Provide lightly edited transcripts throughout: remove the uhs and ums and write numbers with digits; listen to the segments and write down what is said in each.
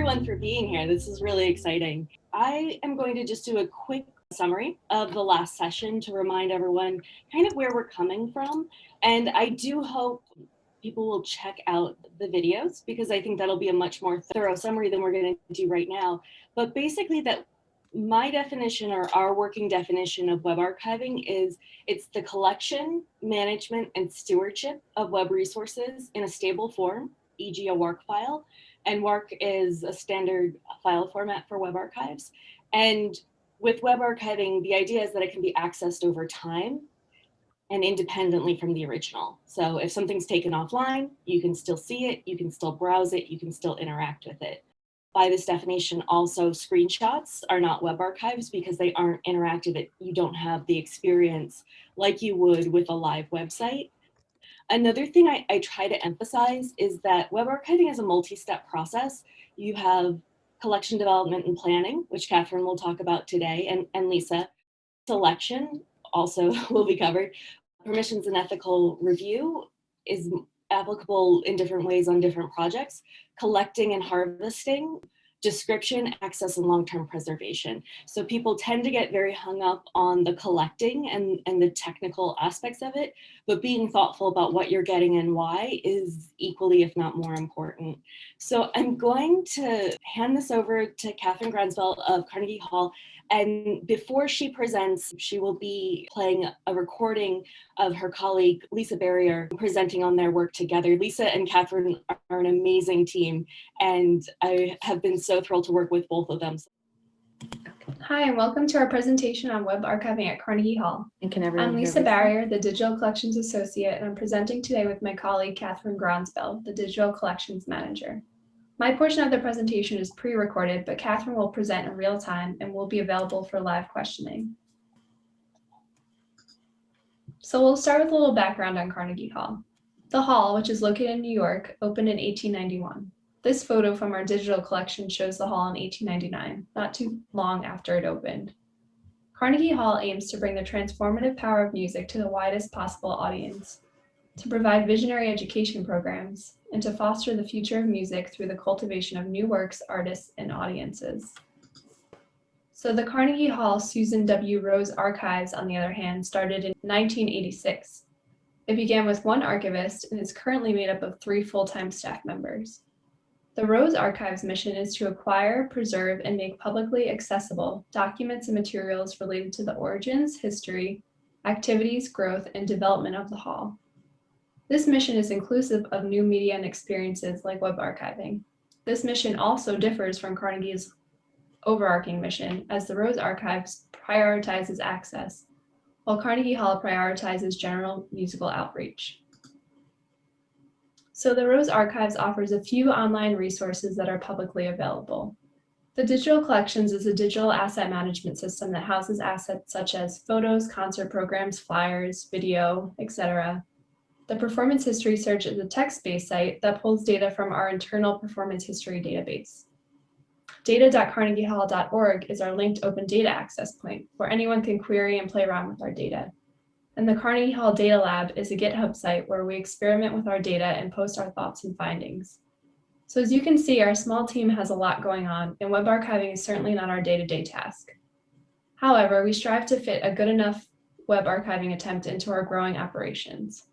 everyone for being here. This is really exciting. I am going to just do a quick summary of the last session to remind everyone kind of where we're coming from. And I do hope people will check out the videos because I think that'll be a much more thorough summary than we're going to do right now. But basically that my definition or our working definition of web archiving is it's the collection, management, and stewardship of web resources in a stable form, e.g. a WARC file. And WARC is a standard file format for web archives. And with web archiving, the idea is that it can be accessed over time and independently from the original. So if something's taken offline, you can still see it, you can still browse it, you can still interact with it. By this definition, also screenshots are not web archives because they aren't interactive. You don't have the experience like you would with a live website. Another thing I try to emphasize is that web archiving is a multi-step process. You have collection development and planning, which Kathryn will talk about today, and Lisa. Selection also will be covered. Permissions and ethical review is applicable in different ways on different projects. Collecting and harvesting, description, access, and long-term preservation. So people tend to get very hung up on the collecting and the technical aspects of it, but being thoughtful about what you're getting and why is equally, if not more important. So I'm going to hand this over to Kathryn Gronsbell of Carnegie Hall. And before she presents, she will be playing a recording of her colleague, Lisa Barrier, presenting on their work together. Lisa and Kathryn are an amazing team, and I have been so thrilled to work with both of them. Hi, and welcome to our presentation on web archiving at Carnegie Hall. I'm Lisa Barrier, the Digital Collections Associate, and I'm presenting today with my colleague, Kathryn Gronsbell, the Digital Collections Manager. My portion of the presentation is pre-recorded, but Kathryn will present in real time and will be available for live questioning. So we'll start with a little background on Carnegie Hall. The hall, which is located in New York, opened in 1891. This photo from our digital collection shows the hall in 1899, not too long after it opened. Carnegie Hall aims to bring the transformative power of music to the widest possible audience, to provide visionary education programs, and to foster the future of music through the cultivation of new works, artists, and audiences. So the Carnegie Hall Susan W. Rose Archives, on the other hand, started in 1986. It began with one archivist and is currently made up of 3 full-time staff members. The Rose Archives mission is to acquire, preserve, and make publicly accessible documents and materials related to the origins, history, activities, growth, and development of the hall. This mission is inclusive of new media and experiences like web archiving. This mission also differs from Carnegie's overarching mission, as the Rose Archives prioritizes access, while Carnegie Hall prioritizes general musical outreach. So the Rose Archives offers a few online resources that are publicly available. The Digital Collections is a digital asset management system that houses assets such as photos, concert programs, flyers, video, etc. The Performance History Search is a text-based site that pulls data from our internal performance history database. Data.carnegiehall.org is our linked open data access point where anyone can query and play around with our data. And the Carnegie Hall Data Lab is a GitHub site where we experiment with our data and post our thoughts and findings. So as you can see, our small team has a lot going on, and web archiving is certainly not our day-to-day task. However, we strive to fit a good enough web archiving attempt into our growing operations.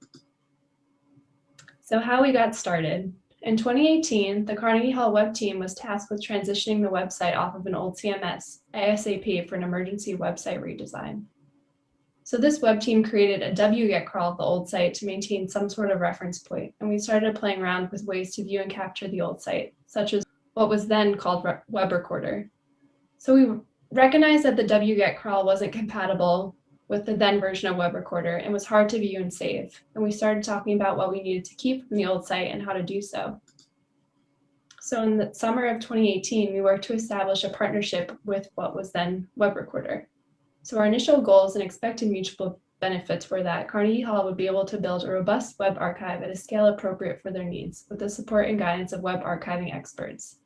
So how we got started. In 2018, the Carnegie Hall web team was tasked with transitioning the website off of an old CMS ASAP for an emergency website redesign. So this web team created a wget crawl of the old site to maintain some sort of reference point, and we started playing around with ways to view and capture the old site, such as what was then called Web Recorder. So we recognized that the wget crawl wasn't compatible with the then version of Web Recorder and was hard to view and save. And we started talking about what we needed to keep from the old site and how to do so. So in the summer of 2018, we worked to establish a partnership with what was then Web Recorder. So our initial goals and expected mutual benefits were that Carnegie Hall would be able to build a robust web archive at a scale appropriate for their needs with the support and guidance of web archiving experts.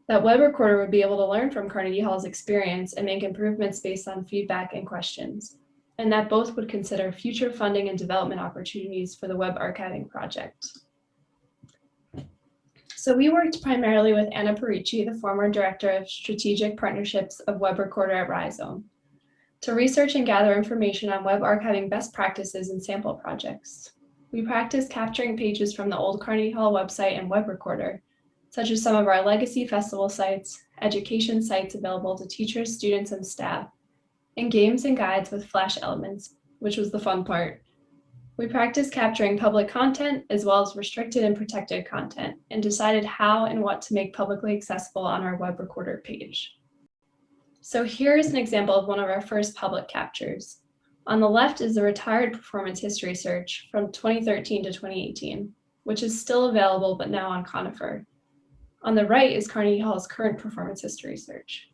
That Web Recorder would be able to learn from Carnegie Hall's experience and make improvements based on feedback and questions, and that both would consider future funding and development opportunities for the web archiving project. So we worked primarily with Anna Perricci, the former Director of Strategic Partnerships of Web Recorder at Rhizome, to research and gather information on web archiving best practices and sample projects. We practiced capturing pages from the old Carnegie Hall website and web recorder, such as some of our legacy festival sites, education sites available to teachers, students, and staff, and games and guides with Flash elements, which was the fun part. We practiced capturing public content as well as restricted and protected content, and decided how and what to make publicly accessible on our web recorder page. So here is an example of one of our first public captures. On the left is the retired performance history search from 2013 to 2018, which is still available but now on Conifer. On the right is Carnegie Hall's current performance history search.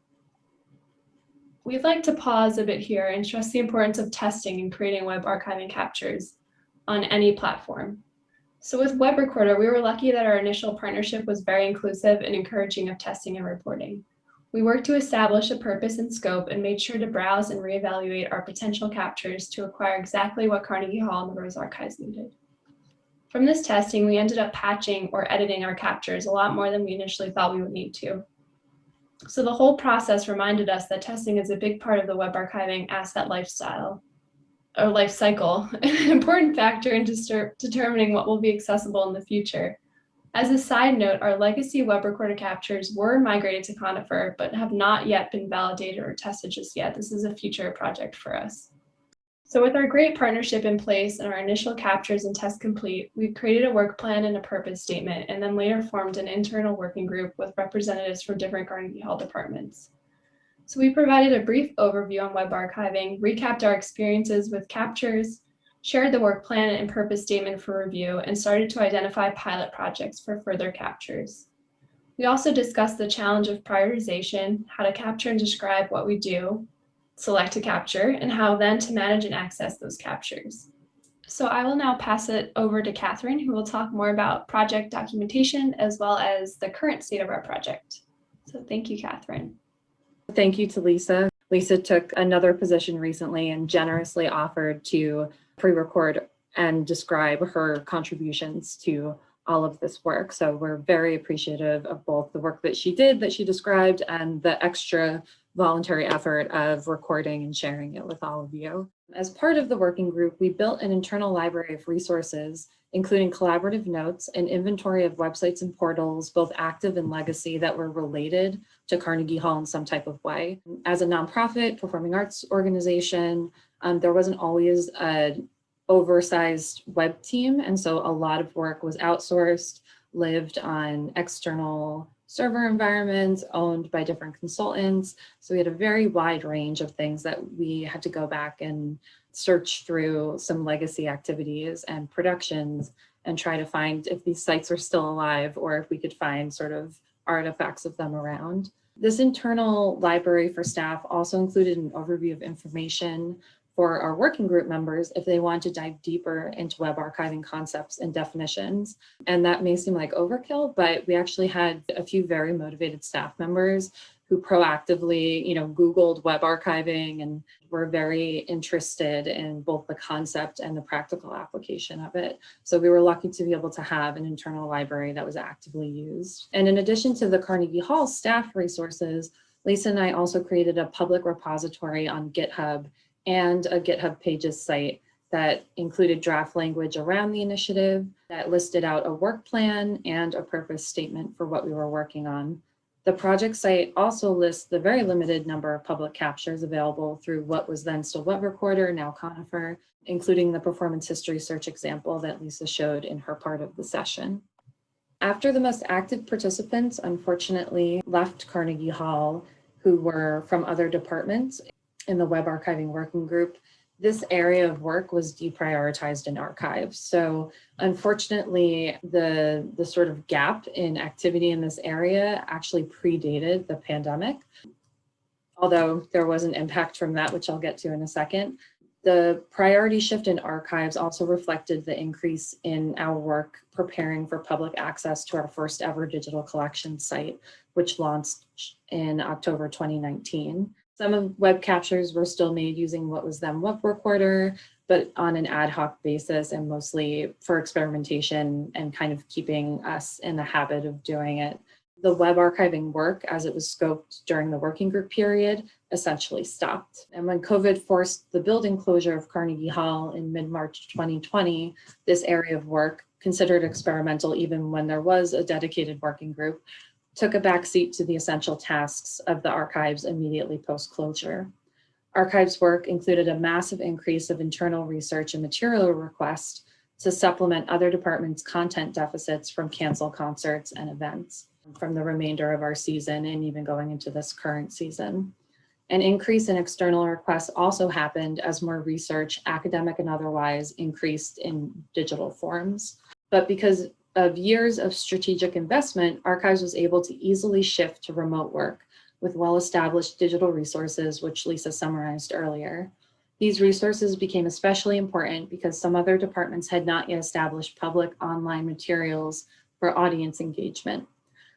We'd like to pause a bit here and stress the importance of testing and creating web archiving captures on any platform. So with Web Recorder, we were lucky that our initial partnership was very inclusive and encouraging of testing and reporting. We worked to establish a purpose and scope and made sure to browse and reevaluate our potential captures to acquire exactly what Carnegie Hall and the Rose Archives needed. From this testing, we ended up patching or editing our captures a lot more than we initially thought we would need to. So the whole process reminded us that testing is a big part of the web archiving asset life cycle, an important factor in determining what will be accessible in the future. As a side note, our legacy web recorder captures were migrated to Conifer, but have not yet been validated or tested just yet. This is a future project for us. So with our great partnership in place and our initial captures and tests complete, we created a work plan and a purpose statement, and then later formed an internal working group with representatives from different Carnegie Hall departments. So we provided a brief overview on web archiving, recapped our experiences with captures, shared the work plan and purpose statement for review, and started to identify pilot projects for further captures. We also discussed the challenge of prioritization, how to capture and describe what we do, select a capture, and how then to manage and access those captures. So I will now pass it over to Kathryn, who will talk more about project documentation as well as the current state of our project. So thank you, Kathryn. Thank you to Lisa. Lisa took another position recently and generously offered to pre-record and describe her contributions to all of this work. So we're very appreciative of both the work that she did, that she described, and the extra voluntary effort of recording and sharing it with all of you. As part of the working group, we built an internal library of resources, including collaborative notes and inventory of websites and portals, both active and legacy, that were related to Carnegie Hall in some type of way. As a nonprofit performing arts organization, there wasn't always an oversized web team, and so a lot of work was outsourced, lived on external server environments owned by different consultants. So we had a very wide range of things that we had to go back and search through some legacy activities and productions and try to find if these sites are still alive or if we could find sort of artifacts of them around. This internal library for staff also included an overview of information for our working group members if they want to dive deeper into web archiving concepts and definitions. And that may seem like overkill, but we actually had a few very motivated staff members who proactively, Googled web archiving and were very interested in both the concept and the practical application of it. So we were lucky to be able to have an internal library that was actively used. And in addition to the Carnegie Hall staff resources, Lisa and I also created a public repository on GitHub and a GitHub Pages site that included draft language around the initiative, that listed out a work plan and a purpose statement for what we were working on. The project site also lists the very limited number of public captures available through what was then still Web Recorder, now Conifer, including the performance history search example that Lisa showed in her part of the session. After the most active participants, unfortunately, left Carnegie Hall, who were from other departments in the web archiving working group, this area of work was deprioritized in archives. So unfortunately, the sort of gap in activity in this area actually predated the pandemic, although there was an impact from that, which I'll get to in a second. The priority shift in archives also reflected the increase in our work preparing for public access to our first ever digital collection site, which launched in October 2019. Some of web captures were still made using what was then Web Recorder, but on an ad hoc basis and mostly for experimentation and kind of keeping us in the habit of doing it. The web archiving work, as it was scoped during the working group period, essentially stopped. And when COVID forced the building closure of Carnegie Hall in mid-March 2020, this area of work, considered experimental even when there was a dedicated working group, took a backseat to the essential tasks of the archives immediately post-closure. Archives work included a massive increase of internal research and material requests to supplement other departments' content deficits from canceled concerts and events from the remainder of our season and even going into this current season. An increase in external requests also happened as more research, academic and otherwise, increased in digital forms. But because of years of strategic investment, Archives was able to easily shift to remote work with well-established digital resources, which Lisa summarized earlier. These resources became especially important because some other departments had not yet established public online materials for audience engagement.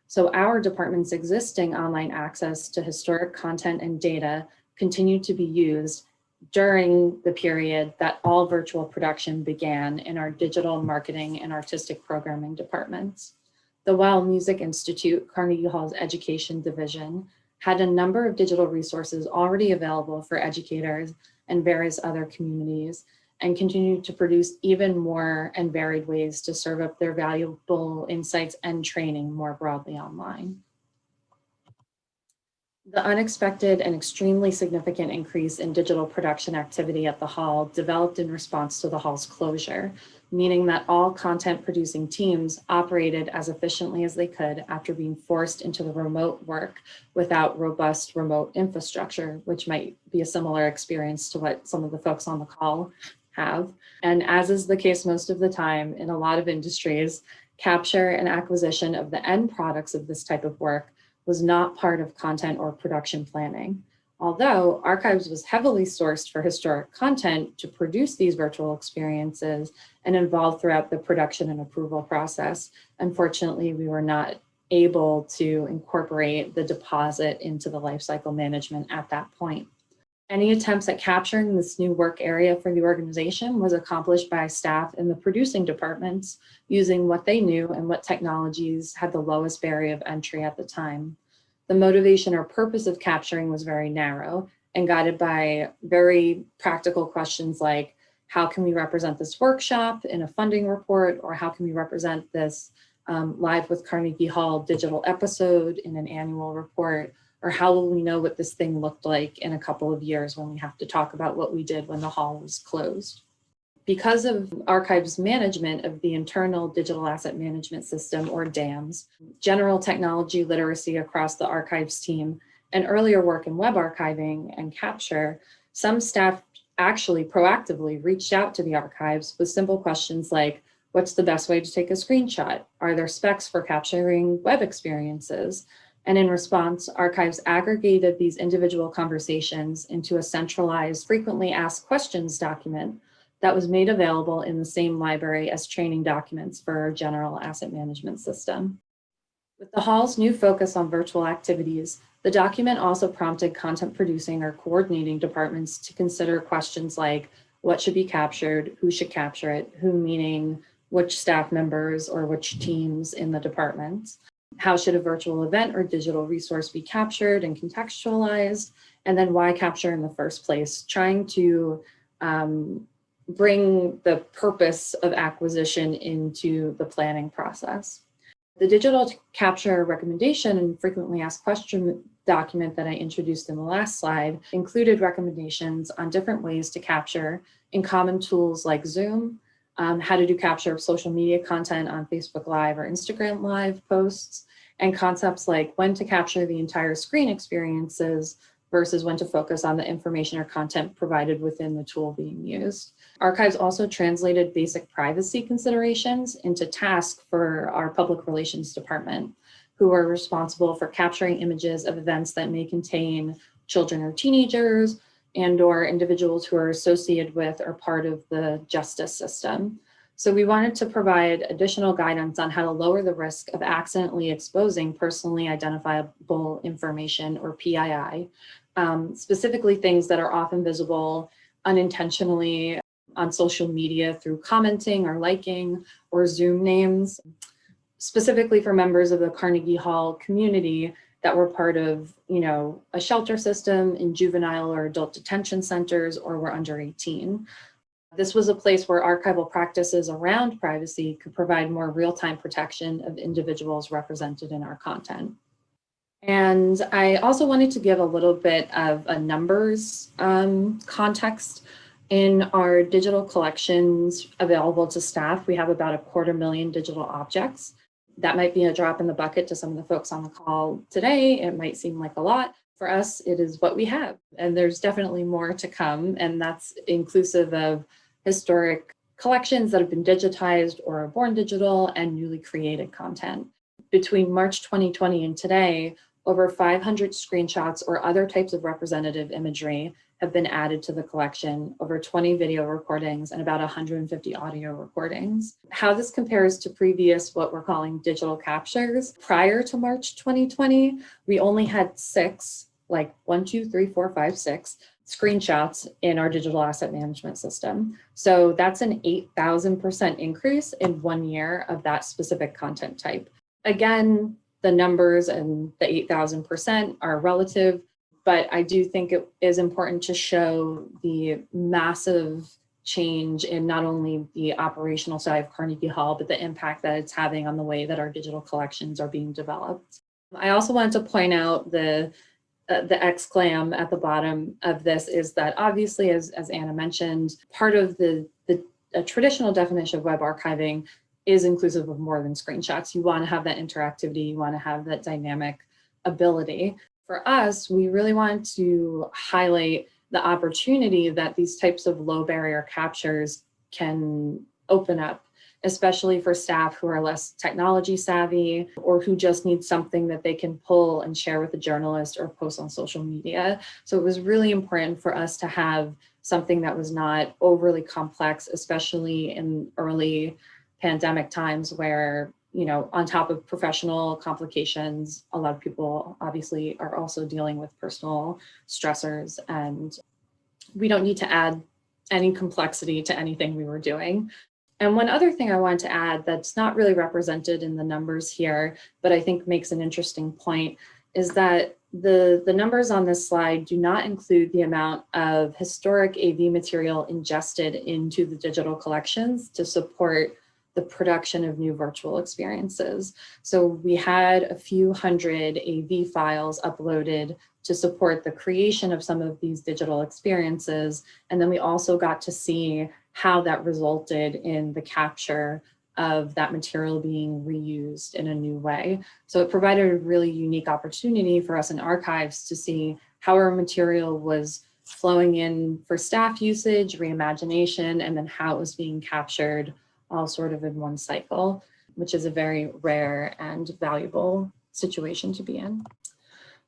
So our department's existing online access to historic content and data continued to be used during the period that all virtual production began in our digital marketing and artistic programming departments. The Weill Music Institute, Carnegie Hall's education division, had a number of digital resources already available for educators and various other communities, and continued to produce even more and varied ways to serve up their valuable insights and training more broadly online. The unexpected and extremely significant increase in digital production activity at the Hall developed in response to the Hall's closure, meaning that all content producing teams operated as efficiently as they could after being forced into the remote work without robust remote infrastructure, which might be a similar experience to what some of the folks on the call have. And as is the case most of the time in a lot of industries, capture and acquisition of the end products of this type of work was not part of content or production planning. Although Archives was heavily sourced for historic content to produce these virtual experiences and involved throughout the production and approval process, unfortunately, we were not able to incorporate the deposit into the lifecycle management at that point. Any attempts at capturing this new work area for the organization was accomplished by staff in the producing departments using what they knew and what technologies had the lowest barrier of entry at the time. The motivation or purpose of capturing was very narrow and guided by very practical questions like, how can we represent this workshop in a funding report, or how can we represent this Live with Carnegie Hall digital episode in an annual report? Or how will we know what this thing looked like in a couple of years when we have to talk about what we did when the hall was closed? Because of Archives management of the internal digital asset management system, or DAMS, general technology literacy across the Archives team, and earlier work in web archiving and capture, some staff actually proactively reached out to the Archives with simple questions like, what's the best way to take a screenshot? Are there specs for capturing web experiences? And in response, Archives aggregated these individual conversations into a centralized frequently asked questions document that was made available in the same library as training documents for our general asset management system. With the Hall's new focus on virtual activities, the document also prompted content producing or coordinating departments to consider questions like, what should be captured, who should capture it, who meaning which staff members or which teams in the department. How should a virtual event or digital resource be captured and contextualized? And then why capture in the first place? Trying to bring the purpose of acquisition into the planning process. The digital capture recommendation and frequently asked question document that I introduced in the last slide included recommendations on different ways to capture in common tools like Zoom, how to do capture of social media content on Facebook Live or Instagram Live posts, and concepts like when to capture the entire screen experiences versus when to focus on the information or content provided within the tool being used. Archives also translated basic privacy considerations into tasks for our public relations department, who are responsible for capturing images of events that may contain children or teenagers and/or individuals who are associated with or part of the justice system. So we wanted to provide additional guidance on how to lower the risk of accidentally exposing personally identifiable information, or PII, specifically things that are often visible unintentionally on social media through commenting or liking or Zoom names, specifically for members of the Carnegie Hall community that were part of, a shelter system in juvenile or adult detention centers or were under 18. This was a place where archival practices around privacy could provide more real-time protection of individuals represented in our content. And I also wanted to give a little bit of a numbers context. In our digital collections available to staff, we have about 250,000 digital objects. That might be a drop in the bucket to some of the folks on the call today. It might seem like a lot. For us, it is what we have. And there's definitely more to come. And that's inclusive of historic collections that have been digitized or are born digital and newly created content. Between March 2020 and today, over 500 screenshots or other types of representative imagery have been added to the collection, over 20 video recordings and about 150 audio recordings. How this compares to previous, what we're calling digital captures, prior to March 2020, we only had 6, like 1, 2, 3, 4, 5, 6 screenshots in our digital asset management system. So that's an 8,000% increase in 1 year of that specific content type. Again, the numbers and the 8,000% are relative, but I do think it is important to show the massive change in not only the operational side of Carnegie Hall, but the impact that it's having on the way that our digital collections are being developed. I also wanted to point out the exclam at the bottom of this is that obviously, as Anna mentioned, part of the traditional definition of web archiving is inclusive of more than screenshots. You want to have that interactivity, you want to have that dynamic ability. For us, we really want to highlight the opportunity that these types of low barrier captures can open up, especially for staff who are less technology savvy or who just need something that they can pull and share with a journalist or post on social media. So it was really important for us to have something that was not overly complex, especially in early pandemic times where, on top of professional complications, a lot of people obviously are also dealing with personal stressors, and we don't need to add any complexity to anything we were doing. And one other thing I wanted to add that's not really represented in the numbers here, but I think makes an interesting point, is that the numbers on this slide do not include the amount of historic AV material ingested into the digital collections to support the production of new virtual experiences. So we had a few hundred AV files uploaded to support the creation of some of these digital experiences. And then we also got to see how that resulted in the capture of that material being reused in a new way. So it provided a really unique opportunity for us in archives to see how our material was flowing in for staff usage, reimagination, and then how it was being captured all sort of in one cycle, which is a very rare and valuable situation to be in.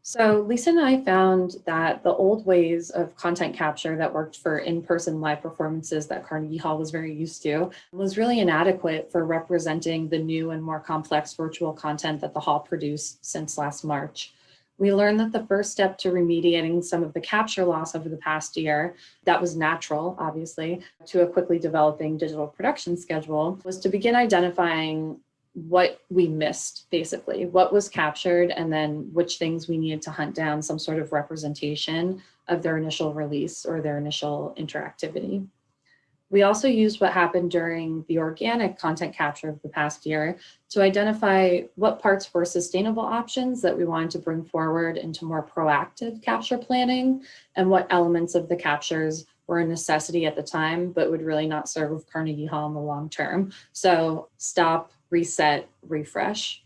So Lisa and I found that the old ways of content capture that worked for in-person live performances that Carnegie Hall was very used to was really inadequate for representing the new and more complex virtual content that the Hall produced since last March. We learned that the first step to remediating some of the capture loss over the past year, that was natural, obviously, to a quickly developing digital production schedule, was to begin identifying what we missed, basically, what was captured, and then which things we needed to hunt down some sort of representation of their initial release or their initial interactivity. We also used what happened during the organic content capture of the past year to identify what parts were sustainable options that we wanted to bring forward into more proactive capture planning, and what elements of the captures were a necessity at the time, but would really not serve Carnegie Hall in the long term. So stop, reset, refresh.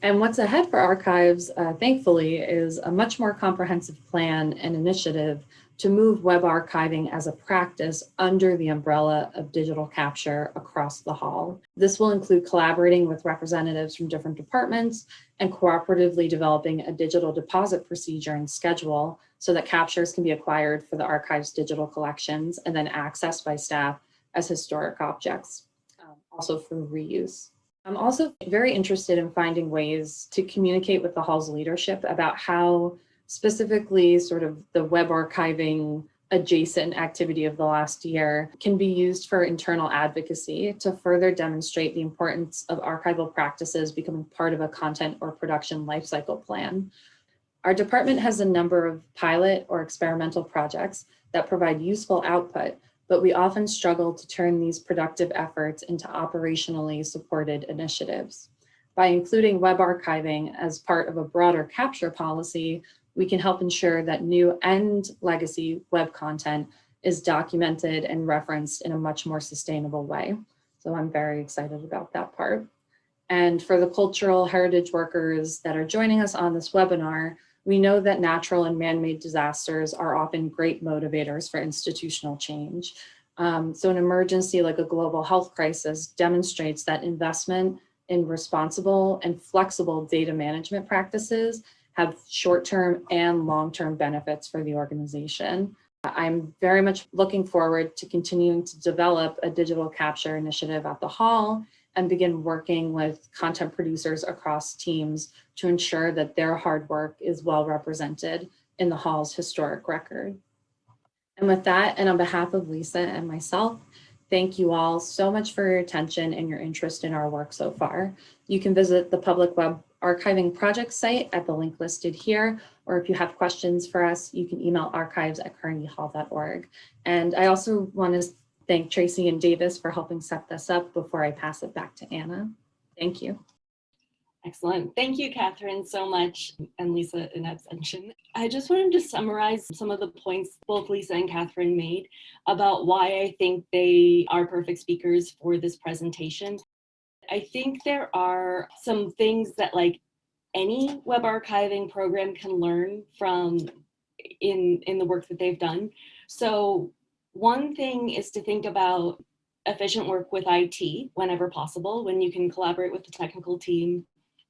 And what's ahead for archives, thankfully, is a much more comprehensive plan and initiative to move web archiving as a practice under the umbrella of digital capture across the Hall. This will include collaborating with representatives from different departments and cooperatively developing a digital deposit procedure and schedule so that captures can be acquired for the archive's digital collections and then accessed by staff as historic objects, also for reuse. I'm also very interested in finding ways to communicate with the Hall's leadership about how specifically sort of the web archiving adjacent activity of the last year, can be used for internal advocacy to further demonstrate the importance of archival practices becoming part of a content or production lifecycle plan. Our department has a number of pilot or experimental projects that provide useful output, but we often struggle to turn these productive efforts into operationally supported initiatives. By including web archiving as part of a broader capture policy, we can help ensure that new and legacy web content is documented and referenced in a much more sustainable way. So I'm very excited about that part. And for the cultural heritage workers that are joining us on this webinar, we know that natural and man-made disasters are often great motivators for institutional change. So an emergency like a global health crisis demonstrates that investment in responsible and flexible data management practices have short-term and long-term benefits for the organization. I'm very much looking forward to continuing to develop a digital capture initiative at the Hall and begin working with content producers across teams to ensure that their hard work is well represented in the Hall's historic record. And with that, and on behalf of Lisa and myself, thank you all so much for your attention and your interest in our work so far. You can visit the Public Web Archiving Project site at the link listed here, or if you have questions for us, you can email archives@carnegiehall.org. And I also want to thank Tracy and Davis for helping set this up before I pass it back to Anna. Thank you. Excellent. Thank you, Kathryn, so much, and Lisa in absentia. I just wanted to summarize some of the points both Lisa and Kathryn made about why I think they are perfect speakers for this presentation. I think there are some things that like any web archiving program can learn from in the work that they've done. So one thing is to think about efficient work with IT whenever possible, when you can collaborate with the technical team.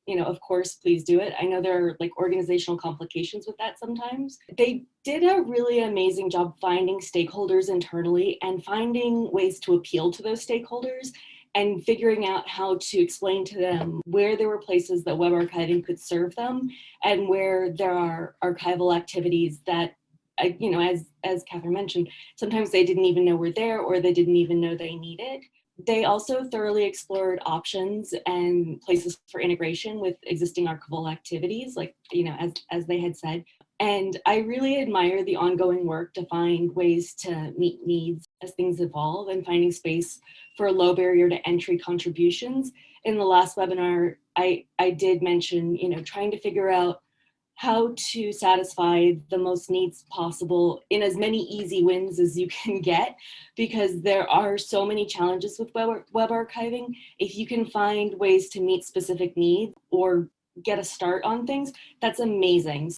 You know, of course, please do it. I know there are like organizational complications with that sometimes. They did a really amazing job finding stakeholders internally and finding ways to appeal to those stakeholders and figuring out how to explain to them where there were places that web archiving could serve them and where there are archival activities that, you know, as Kathryn mentioned, sometimes they didn't even know were there or they didn't even know they needed. They also thoroughly explored options and places for integration with existing archival activities, like, you know, as they had said. And I really admire the ongoing work to find ways to meet needs as things evolve and finding space for low barrier to entry contributions. In the last webinar, I did mention, you know, trying to figure out how to satisfy the most needs possible in as many easy wins as you can get, because there are so many challenges with web archiving. If you can find ways to meet specific needs or get a start on things, that's amazing.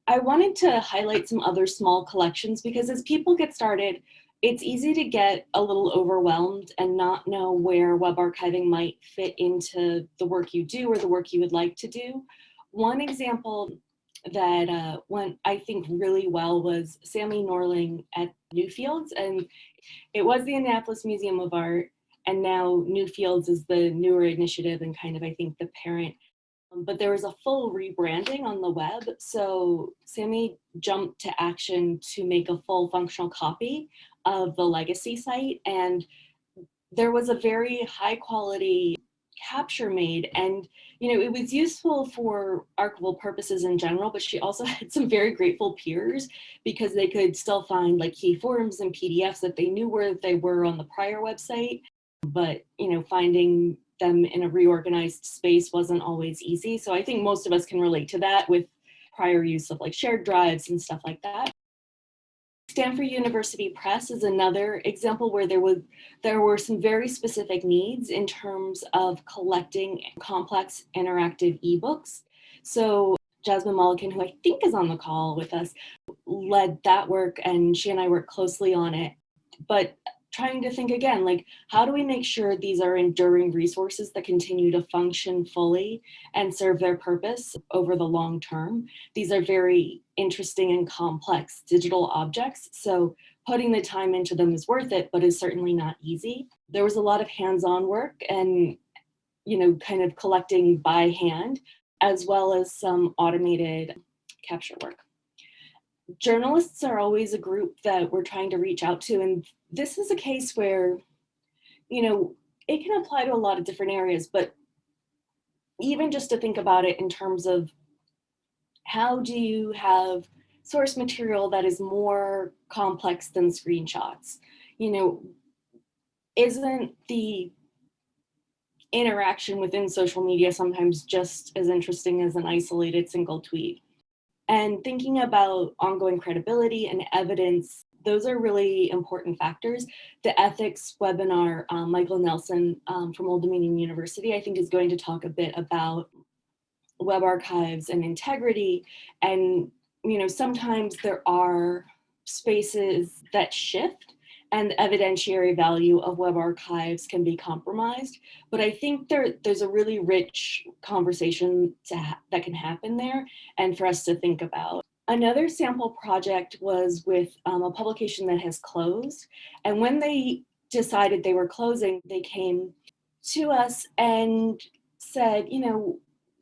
I wanted to highlight some other small collections because as people get started, it's easy to get a little overwhelmed and not know where web archiving might fit into the work you do or the work you would like to do. One example that went, I think, really well was Sammy Norling at Newfields, and it was the Annapolis Museum of Art, and now Newfields is the newer initiative and kind of, I think, the parent. But there was a full rebranding on the web. So Sammy jumped to action to make a full functional copy of the legacy site. And there was a very high quality capture made. And, you know, it was useful for archival purposes in general, but she also had some very grateful peers because they could still find like key forms and PDFs that they knew where they were on the prior website. But, you know, finding them in a reorganized space wasn't always easy. So I think most of us can relate to that with prior use of like shared drives and stuff like that. Stanford University Press is another example where there were some very specific needs in terms of collecting complex interactive ebooks. So Jasmine Mulliken, who I think is on the call with us, led that work, and she and I worked closely on it. But trying to think again, like, how do we make sure these are enduring resources that continue to function fully and serve their purpose over the long term? These are very interesting and complex digital objects, so putting the time into them is worth it, but is certainly not easy. There was a lot of hands-on work and, you know, kind of collecting by hand, as well as some automated capture work. Journalists are always a group that we're trying to reach out to, and this is a case where, it can apply to a lot of different areas, but even just to think about it in terms of how do you have source material that is more complex than screenshots? Isn't the interaction within social media sometimes just as interesting as an isolated single tweet? And thinking about ongoing credibility and evidence, those are really important factors. The ethics webinar, Michael Nelson from Old Dominion University, I think is going to talk a bit about web archives and integrity. And, sometimes there are spaces that shift and the evidentiary value of web archives can be compromised. But I think there's a really rich conversation that can happen there and for us to think about. Another sample project was with a publication that has closed. And when they decided they were closing, they came to us and said,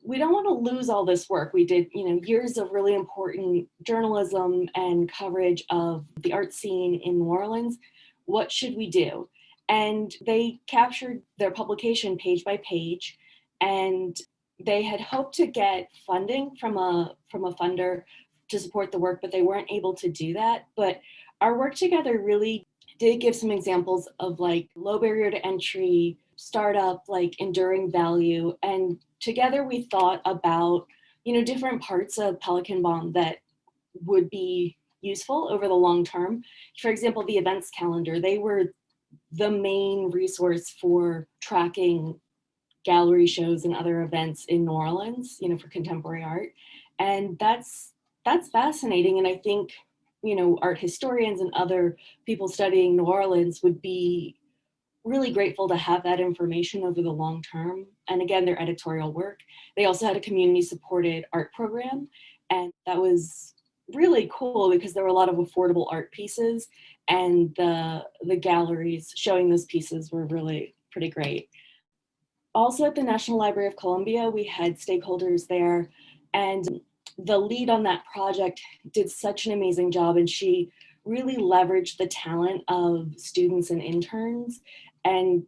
we don't want to lose all this work. We did, years of really important journalism and coverage of the art scene in New Orleans. What should we do? And they captured their publication page by page, and they had hoped to get funding from a funder to support the work, but they weren't able to do that. But our work together really did give some examples of like low barrier to entry, startup, like enduring value. And together we thought about, different parts of Pelican Bomb that would be useful over the long term. For example, the events calendar, they were the main resource for tracking gallery shows and other events in New Orleans, for contemporary art. And that's fascinating. And I think, art historians and other people studying New Orleans would be really grateful to have that information over the long term. And again, their editorial work. They also had a community supported art program. And that was really cool because there were a lot of affordable art pieces, and the galleries showing those pieces were really pretty great. Also at the National Library of Columbia, we had stakeholders there, and the lead on that project did such an amazing job, and she really leveraged the talent of students and interns and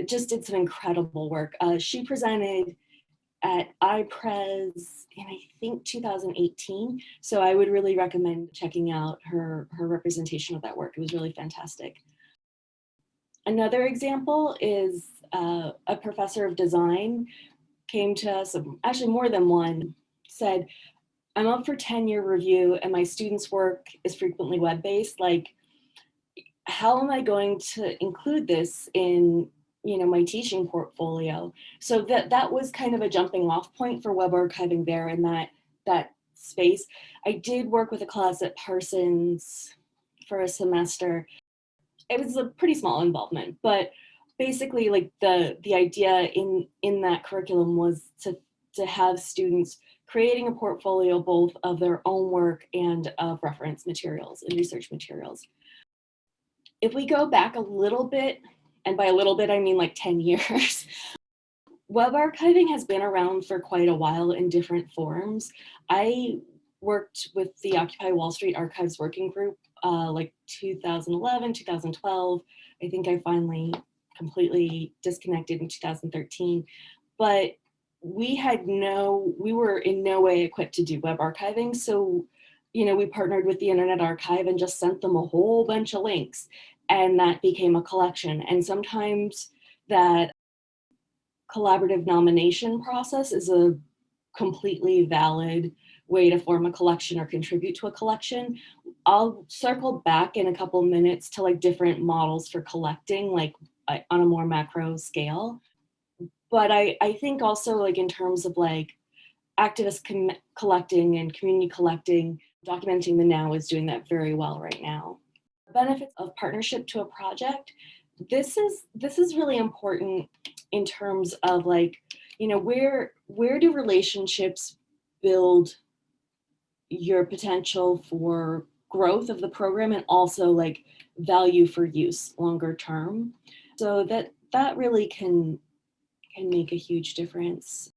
just did some incredible work. She presented at iPres in, I think, 2018. So I would really recommend checking out her representation of that work. It was really fantastic. Another example is a professor of design came to us, actually more than one, said, I'm up for 10-year review and my students' work is frequently web-based. Like, how am I going to include this in my teaching portfolio? So that was kind of a jumping off point for web archiving there in that space. I did work with a class at Parsons for a semester. It was a pretty small involvement, but basically like the idea in that curriculum was to have students creating a portfolio both of their own work and of reference materials and research materials. If we go back a little bit, and by a little bit, I mean like 10 years, web archiving has been around for quite a while in different forms. I worked with the Occupy Wall Street Archives Working Group like 2011, 2012. I think I finally completely disconnected in 2013. But we were in no way equipped to do web archiving. So, we partnered with the Internet Archive and just sent them a whole bunch of links. And that became a collection. And sometimes that collaborative nomination process is a completely valid way to form a collection or contribute to a collection. I'll circle back in a couple minutes to like different models for collecting, like on a more macro scale. But I think also like in terms of like activist collecting and community collecting, documenting the now is doing that very well right now. Benefits of partnership to a project. This is really important in terms of like, where do relationships build your potential for growth of the program and also like value for use longer term. So that really can make a huge difference.